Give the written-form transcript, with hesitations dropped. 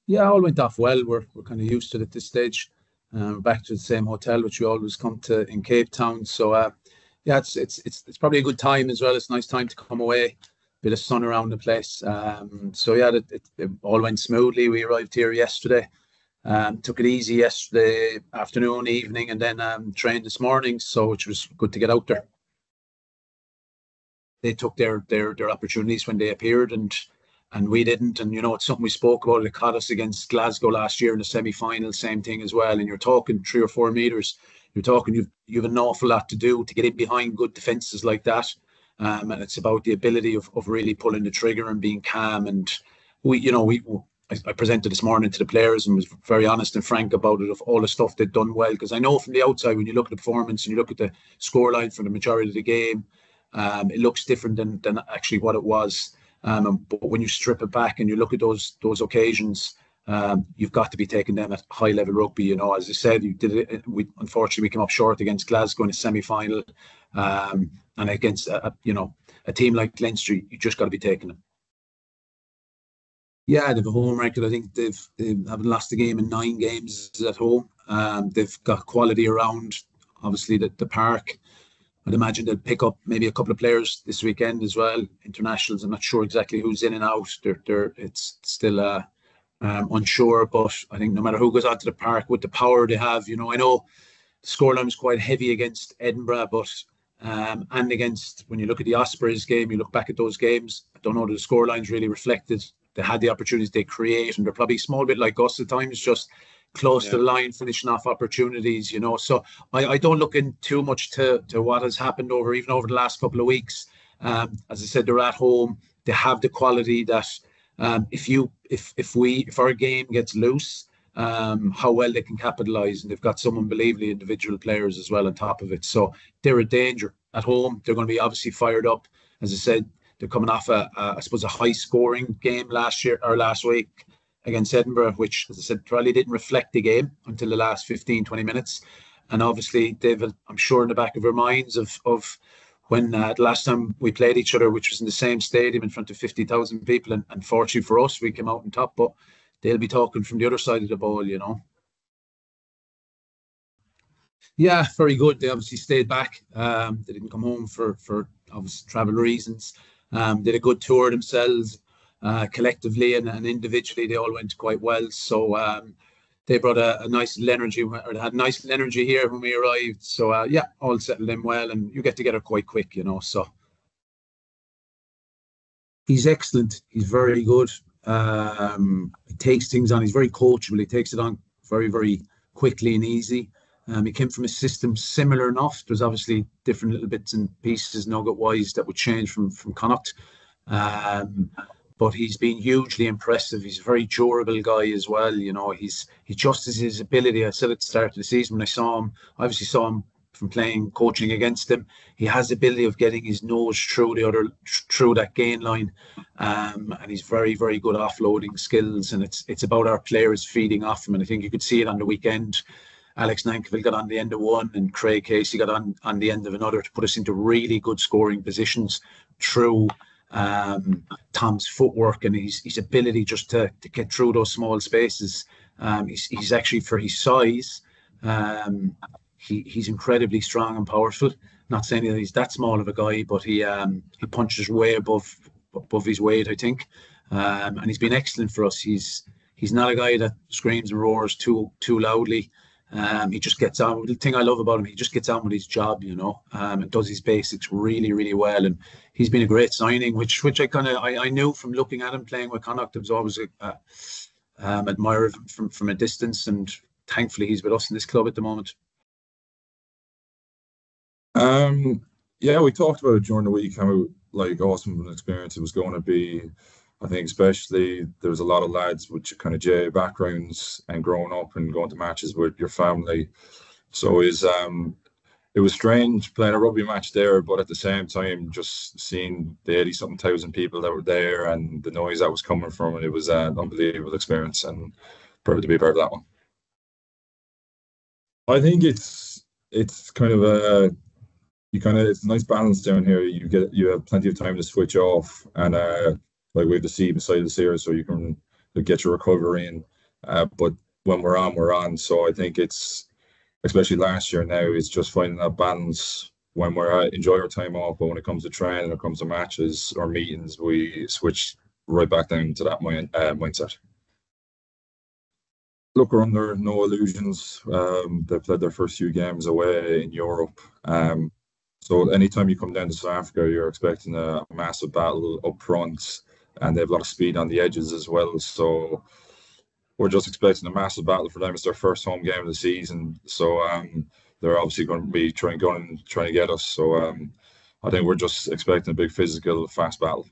Yeah, all went off well. We're kind of used to it at this stage. Back to the same hotel which we always come to in Cape Town. So yeah, it's probably a good time as well. It's a nice time to come away, bit of sun around the place. So yeah, it all went smoothly. We arrived here yesterday. Took it easy yesterday afternoon, evening, and then trained this morning. So which was good to get out there. They took their opportunities when they appeared, and we didn't. And it's something we spoke about. It caught us against Glasgow last year in the semi-final, same thing as well. And you're talking 3 or 4 meters. You're talking you've an awful lot to do to get in behind good defenses like that. And it's about the ability of really pulling the trigger and being calm. And I presented this morning to the players and was very honest and frank about it, of all the stuff they'd done well. Because I know from the outside, when you look at the performance and you look at the scoreline for the majority of the game, it looks different than actually what it was. But when you strip it back and you look at those occasions, you've got to be taking them at high level rugby. As I said, you did it. Unfortunately we came up short against Glasgow in the semi final, and against a team like Leinster, you just got to be taking them. Yeah, they've a home record. I think they haven't lost a game in 9 games at home. They've got quality around, obviously the park. I'd imagine they'll pick up maybe a couple of players this weekend as well. Internationals, I'm not sure exactly who's in and out. It's still unsure, but I think no matter who goes out to the park with the power they have, I know the scoreline was quite heavy against Edinburgh, but and against, when you look at the Ospreys game, you look back at those games, I don't know that the scorelines really reflected. They had the opportunities they create, and they're probably a small bit like us at times, just close to the line, finishing off opportunities, So I don't look in too much to what has happened even over the last couple of weeks. As I said, they're at home. They have the quality that if our game gets loose, how well they can capitalise, and they've got some unbelievably individual players as well on top of it. So they're a danger at home. They're going to be obviously fired up. As I said, they're coming off I suppose a high scoring game last week against Edinburgh, which, as I said, probably didn't reflect the game until the last 15, 20 minutes. And obviously, David, I'm sure in the back of their minds of when the last time we played each other, which was in the same stadium in front of 50,000 people. And fortunately for us, we came out on top, but they'll be talking from the other side of the ball. Yeah, very good. They obviously stayed back. They didn't come home for obvious travel reasons. Did a good tour themselves. Collectively and individually, they all went quite well. So they brought a nice little energy, or they had nice little energy here when we arrived. So yeah, all settled in well, and you get together quite quick. So he's excellent. He's very good. He takes things on. He's very coachable. He takes it on very, very quickly and easy. He came from a system similar enough. There's obviously different little bits and pieces, nugget-wise, that would change from Connacht. But he's been hugely impressive. He's a very durable guy as well. He just has his ability. I said at the start of the season when I saw him, I obviously saw him from coaching against him. He has the ability of getting his nose through that gain line, and he's very, very good offloading skills. And it's about our players feeding off him. And I think you could see it on the weekend. Alex Nankerville got on the end of one, and Craig Casey got on the end of another to put us into really good scoring positions through Tom's footwork and his ability just to get through those small spaces. He's actually, for his size, he's incredibly strong and powerful. Not saying that he's that small of a guy, but he punches way above his weight, I think. And he's been excellent for us. He's not a guy that screams and roars too loudly. He just gets on. The thing I love about him, he just gets on with his job, and does his basics really, really well. And he's been a great signing, which I knew from looking at him playing with Connacht. I was always admire from a distance, and thankfully he's with us in this club at the moment. Yeah, we talked about it during the week, how awesome of an experience it was going to be. I think especially there was a lot of lads with kind of J backgrounds and growing up and going to matches with your family. So it was strange playing a rugby match there, but at the same time, just seeing the 80-something thousand people that were there and the noise that was coming from it, it was an unbelievable experience, and proud to be part of that one. I think it's kind of it's a nice balance down here. You have plenty of time to switch off, and we have the sea beside us here, so you can get your recovery in. But when we're on, we're on. So I think it's, especially last year now, it's just finding that balance when we're enjoy our time off, but when it comes to training, or comes to matches or meetings, we switch right back down to that mindset. Look, we're under no illusions. They've played their first few games away in Europe. So anytime you come down to South Africa, you're expecting a massive battle up front, and they have a lot of speed on the edges as well. So we're just expecting a massive battle for them. It's their first home game of the season. So they're obviously going to be trying to get us. So I think we're just expecting a big physical, fast battle.